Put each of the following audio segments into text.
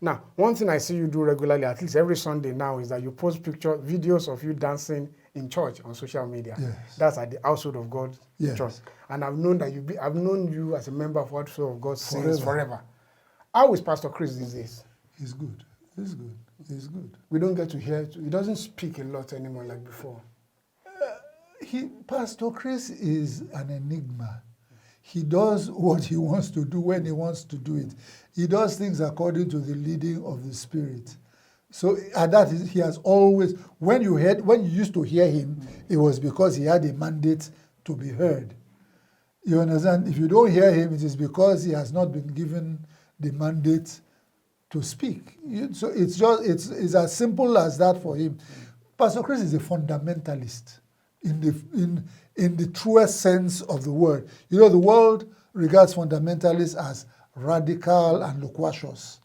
Now, one thing I see you do regularly, at least every Sunday now, is that you post videos of you dancing in church on social media. Yes. That's at the Household of God Yes. Church. And I've known that I've known you as a member of Household of God since forever. How is Pastor Chris these days? He's good. He's good. He's good. We don't get to hear, he doesn't speak a lot anymore like before. Pastor Chris is an enigma. He does what he wants to do when he wants to do it. He does things according to the leading of the Spirit. So, and that is, he has always, when you used to hear him, it was because he had a mandate to be heard. You understand? If you don't hear him, it is because he has not been given the mandate to speak. So it's as simple as that for him. Pastor Chris is a fundamentalist in the truest sense of the word. You know, the world regards fundamentalists as radical and loquacious.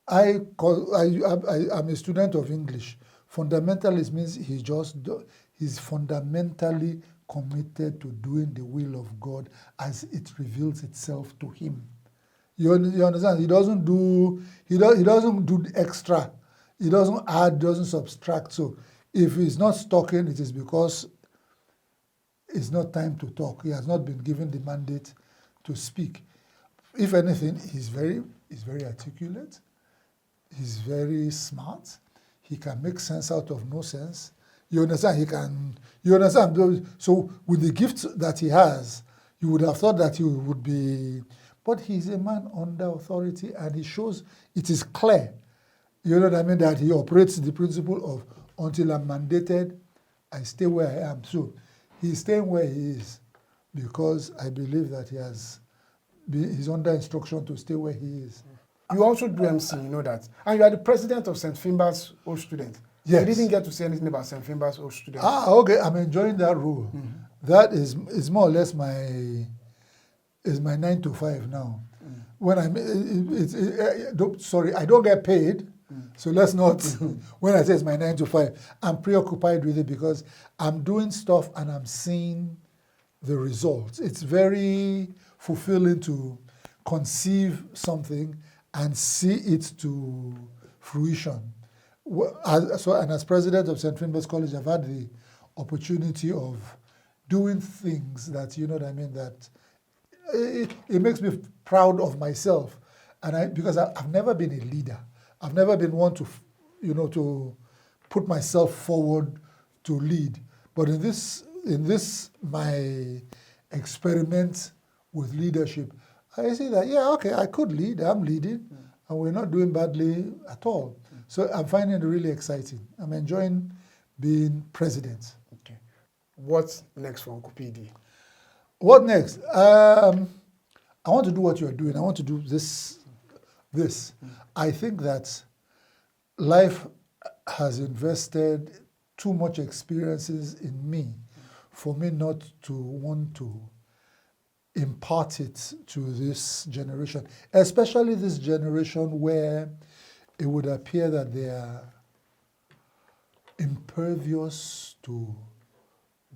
I'm a student of English. Fundamentalist means he's fundamentally committed to doing the will of God as it reveals itself to him. You understand? He doesn't do extra. He doesn't add, doesn't subtract. So if he's not talking, it is because it's not time to talk. He has not been given the mandate to speak. If anything, he's very articulate. He's very smart. He can make sense out of no sense. You understand? You understand? So with the gift that he has, you would have thought that he would be, but he's a man under authority, and he shows, it is clear, you know what I mean, that he operates the principle of until I'm mandated, I stay where I am. So he's staying where he is because I believe that he's under instruction to stay where he is. You also do MC, you know that. And you are the president of St. Finbar's Old Student. Yes. You didn't get to say anything about St. Finbar's Old Student. Okay, I'm enjoying that role. Mm-hmm. That is more or less my 9 to 5 now. Mm. When sorry, I don't get paid, so let's not, when I say it's my 9 to 5, I'm preoccupied with it because I'm doing stuff and I'm seeing the results. It's very fulfilling to conceive something and see it to fruition. And as president of St. Finbar's College, I've had the opportunity of doing things that, you know what I mean, that it makes me proud of myself. And because I've never been a leader. I've never been one to, to put myself forward to lead. But in this my experiment with leadership, I see that, yeah, okay, I could lead, I'm leading, and we're not doing badly at all. So I'm finding it really exciting. I'm enjoying being president. Okay. What's next for Uncle PD? What next? I want to do what you're doing. I want to do this. I think that life has invested too much experiences in me for me not to want to impart it to this generation, especially this generation where it would appear that they are impervious to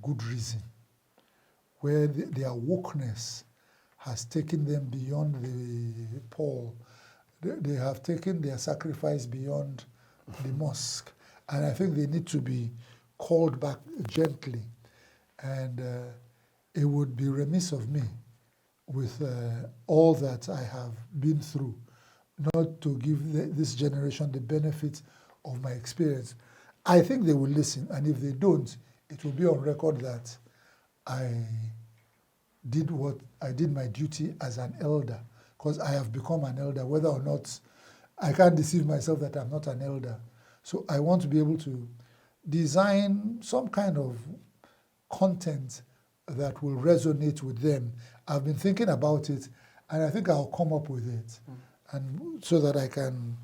good reason, where their wokeness has taken them beyond the pole. They have taken their sacrifice beyond the mosque. And I think they need to be called back gently. And it would be remiss of me, with all that I have been through, not to give this generation the benefit of my experience. I think they will listen, and if they don't, it will be on record that I did my duty as an elder, because I have become an elder, whether or not, I can't deceive myself that I'm not an elder. So I want to be able to design some kind of content that will resonate with them. I've been thinking about it, and I think I'll come up with it, and so that I can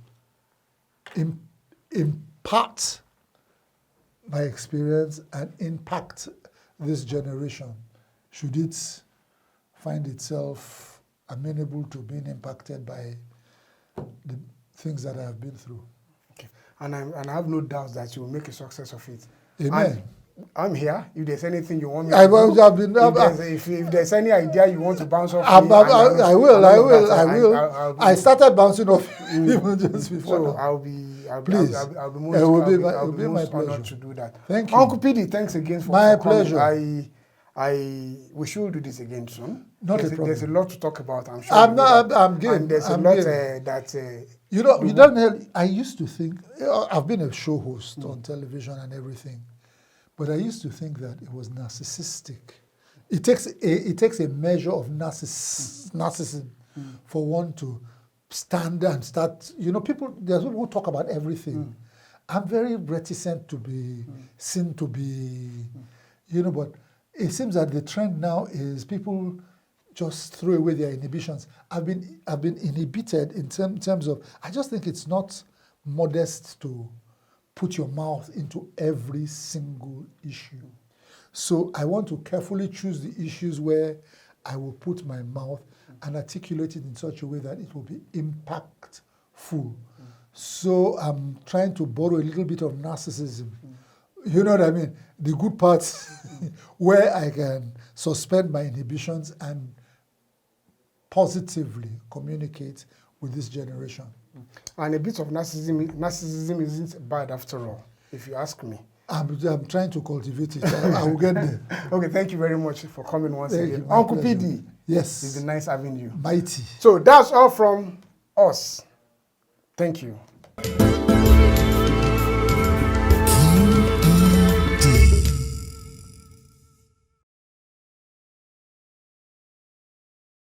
impart my experience and impact this generation, should it find itself amenable to being impacted by the things that I have been through. Okay. And I have no doubt that you will make a success of it. Amen. I'm here. If there's anything you want me I've to do, been. if there's any idea you want to bounce off me, I will. I started bouncing off even just before. So now. I'll be Please. I'll be It will be I'll be my most honored pleasure. to do that. Thank you. Uncle PD, thanks again for My for coming. pleasure. We should do this again soon. Not a problem. There's a lot to talk about. I'm sure. I'm game. And there's I'm a lot game. that. You know, you don't know, I used to think, I've been a show host on television and everything, but I used to think that it was narcissistic. It takes a measure of narcissism for one to stand and start, there's people who talk about everything. I'm very reticent to be seen to be, but it seems that the trend now is people just throw away their inhibitions. I've been inhibited in terms of, I just think it's not modest to put your mouth into every single issue. So I want to carefully choose the issues where I will put my mouth and articulate it in such a way that it will be impactful. So I'm trying to borrow a little bit of narcissism. You know what I mean? The good parts where I can suspend my inhibitions and positively communicate with this generation. And a bit of narcissism isn't bad after all, if you ask me. I'm trying to cultivate it. I will get there. Okay, thank you very much for coming once Thank again. you, my Uncle pleasure. PD. Yes. It's been nice having you. Mighty. So that's all from us. Thank you.